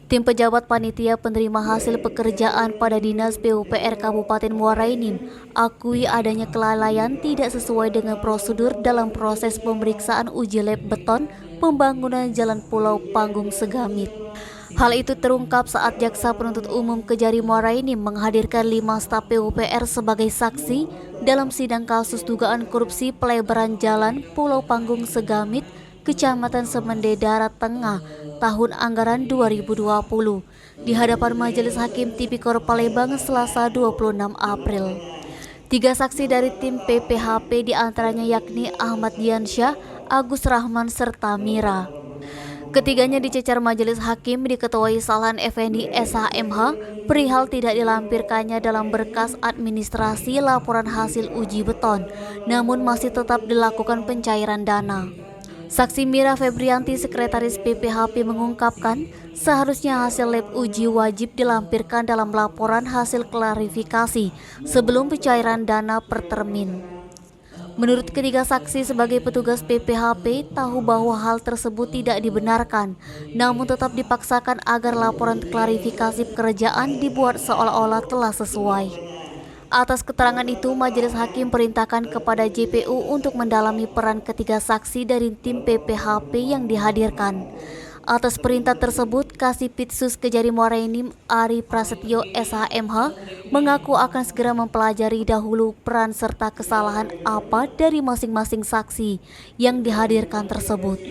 Tim pejabat panitia penerima hasil pekerjaan pada Dinas PUPR Kabupaten Muara Enim akui adanya kelalaian tidak sesuai dengan prosedur dalam proses pemeriksaan uji lab beton pembangunan Jalan Pulau Panggung Segamit. Hal itu terungkap saat Jaksa Penuntut Umum Kejari Muara Enim menghadirkan 5 staf PUPR sebagai saksi dalam sidang kasus dugaan korupsi pelebaran Jalan Pulau Panggung Segamit, Kecamatan Semende Darat Tengah, tahun anggaran 2020 di hadapan Majelis Hakim Tipikor Palembang Selasa 26 April. 3 saksi dari tim PPHP diantaranya yakni Ahmad Diansyah, Agus Rahman, serta Mira. Ketiganya dicecar Majelis Hakim diketuai Salhan Effendi SHMH perihal tidak dilampirkannya dalam berkas administrasi laporan hasil uji beton, namun masih tetap dilakukan pencairan dana. Saksi Mira Febrianti, Sekretaris PPHP mengungkapkan, seharusnya hasil lab uji wajib dilampirkan dalam laporan hasil klarifikasi sebelum pencairan dana per termin. Menurut ketiga saksi sebagai petugas PPHP tahu bahwa hal tersebut tidak dibenarkan, namun tetap dipaksakan agar laporan klarifikasi pekerjaan dibuat seolah-olah telah sesuai. Atas keterangan itu, Majelis Hakim perintahkan kepada JPU untuk mendalami peran ketiga saksi dari tim PPHP yang dihadirkan. Atas perintah tersebut, Kasipitsus Kejari Muara Enim Ari Prasetyo SHMH mengaku akan segera mempelajari dahulu peran serta kesalahan apa dari masing-masing saksi yang dihadirkan tersebut.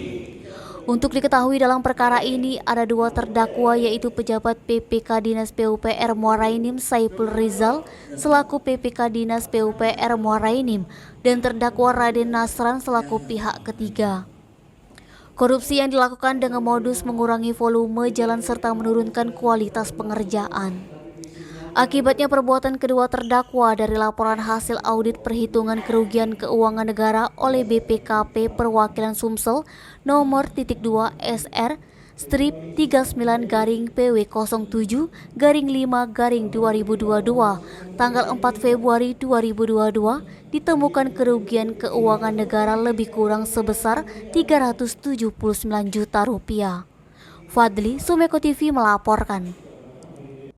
Untuk diketahui dalam perkara ini ada 2 terdakwa yaitu pejabat PPK Dinas PUPR Muara Enim Saiful Rizal selaku PPK Dinas PUPR Muara Enim dan terdakwa Raden Nasran selaku pihak ketiga. Korupsi yang dilakukan dengan modus mengurangi volume jalan serta menurunkan kualitas pengerjaan. Akibatnya perbuatan kedua terdakwa dari laporan hasil audit perhitungan kerugian keuangan negara oleh BPKP Perwakilan Sumsel nomor .2 SR strip 39-PW07-5-2022 tanggal 4 Februari 2022 ditemukan kerugian keuangan negara lebih kurang sebesar Rp379 juta. Fadli, Sumeko TV melaporkan.